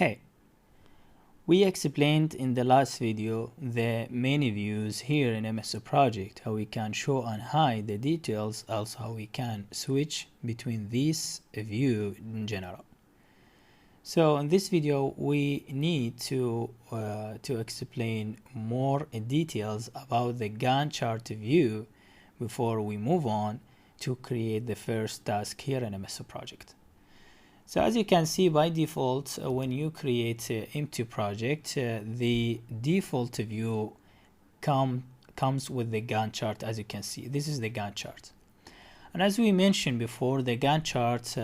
Hey, we explained in the last video the many views here in MS project, how we can show and hide the details, also how we can switch between these view in general. So in this video we need to explain more details about the Gantt chart view before we move on to create the first task here in MS project. So as you can see, by default, when you create an empty project, the default view comes with the Gantt chart. As you can see, this is the Gantt chart. And as we mentioned before, the Gantt chart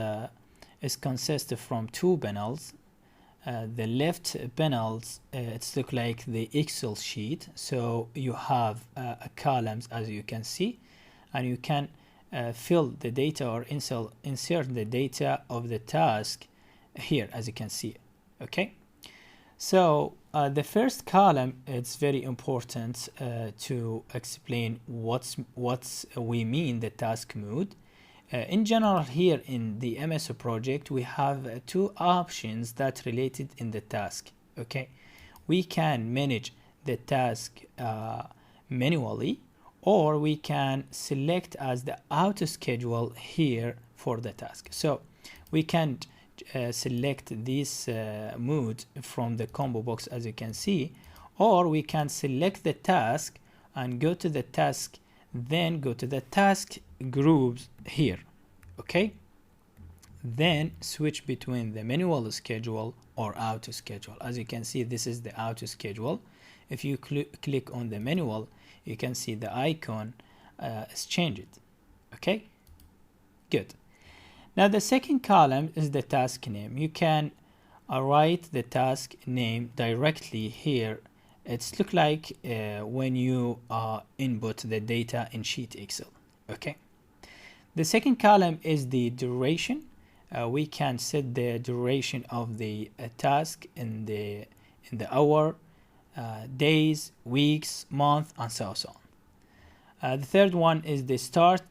is consisted from two panels. The left panels, it's look like the Excel sheet. So you have columns, as you can see, and you can fill the data or insert the data of the task here, as you can see. Okay, so the first column, it's very important to explain what we mean the task mode. In general, here in the MS project we have two options that related in the task. Okay, we can manage the task manually, or we can select as the auto schedule here for the task. So we can select this mode from the combo box, as you can see, or we can select the task and go to the task, then go to the task groups here. Okay, then switch between the manual schedule or auto schedule. As you can see, this is the auto schedule. If you click on the manual, you can see the icon is changed. Okay, good. Now the second column is the task name. You can write the task name directly here. It's look like when you input the data in sheet Excel. Okay, the second column is the duration. We can set the duration of the task in the hour, days, weeks, month, and so on. The third one is the start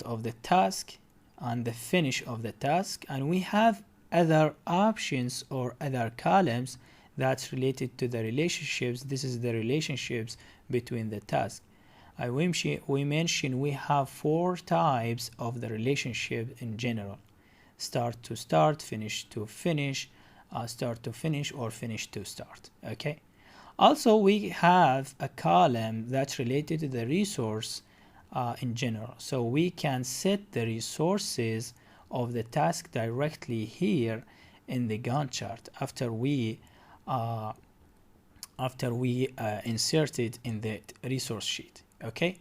of the task and the finish of the task. And we have other options or other columns that's related to the relationships. This is the relationships between the tasks. We mentioned we have four types of the relationship in general: start to start, finish to finish, start to finish, or finish to start. Okay. Also, we have a column that's related to the resource in general. So we can set the resources of the task directly here in the Gantt chart after we insert it in the resource sheet. Okay.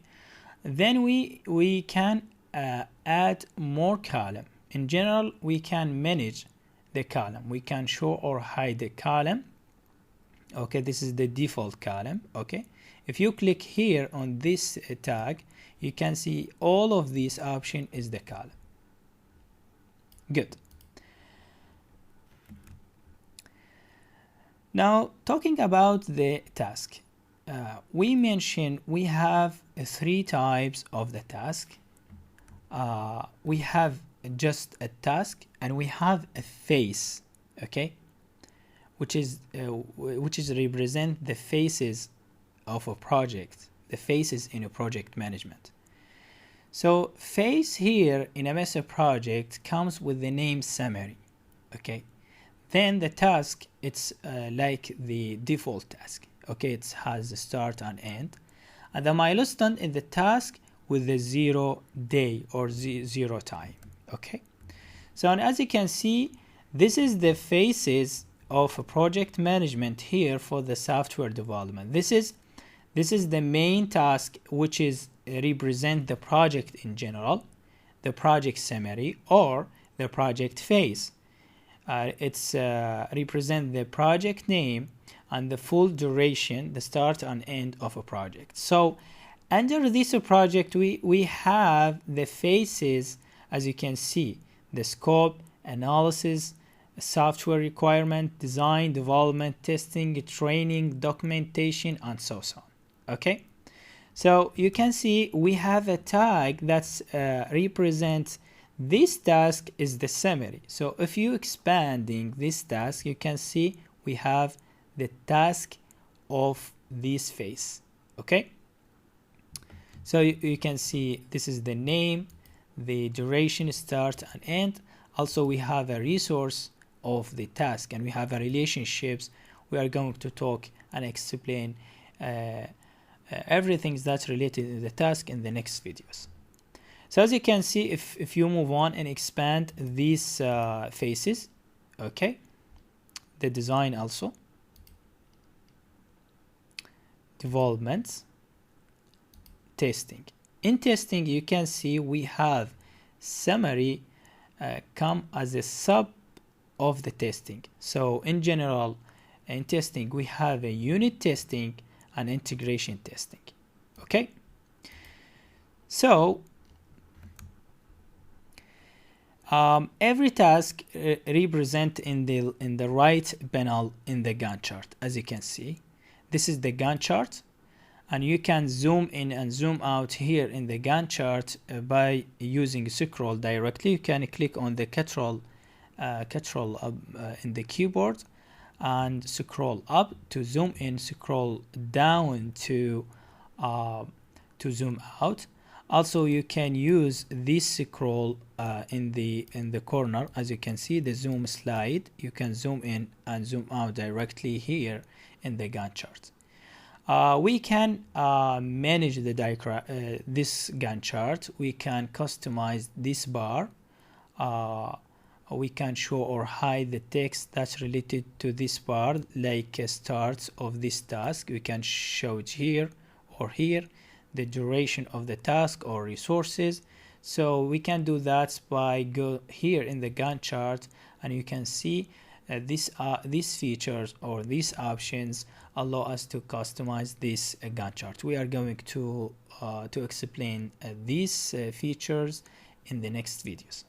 Then we can add more column. In general, we can manage the column. We can show or hide the column. Okay, this is the default column. Okay, if you click here on this tag, you can see all of these options is the column. Good. Now talking about the task, we mentioned we have three types of the task. We have just a task, and we have a phase. Okay, which is represent the phases of a project, the phases in a project management. So phase here in MS project comes with the name summary. Okay, then the task, it's like the default task. Okay, it has a start and end, and the milestone in the task with the 0 day or 0 time. Okay, so and as you can see, this is the phases of a project management here for the software development. This is the main task, which is represent the project in general, the project summary, or the project phase. It's represent the project name and the full duration, the start and end of a project. So under this project, we have the phases, as you can see: the scope, analysis, software requirement, design, development, testing, training, documentation, and so on. Okay, so you can see we have a tag that's represents This task is the summary. So if you expanding this task, you can see we have the task of this phase. Okay, so you can see this is the name, the duration, start and end. Also we have a resource of the task, and we have a relationships. We are going to talk and explain everything that's related to the task in the next videos. So as you can see, if you move on and expand these faces, okay, the design also, development, testing. In testing, you can see we have summary come as a sub of the testing. So in general, in testing, we have a unit testing and integration testing. Okay, so every task represent in the right panel in the Gantt chart. As you can see, this is the Gantt chart, and you can zoom in and zoom out here in the Gantt chart by using scroll directly. You can click on the control in the keyboard and scroll up to zoom in, scroll down to zoom out. Also, you can use this scroll in the corner. As you can see, the zoom slide, you can zoom in and zoom out directly here in the Gantt chart. We can manage the diagram, this Gantt chart. We can customize this bar. We can show or hide the text that's related to this bar, like starts of this task. We can show it here or here, the duration of the task or resources. So we can do that by go here in the Gantt chart, and you can see these features or these options allow us to customize this Gantt chart. We are going to explain these features in the next videos.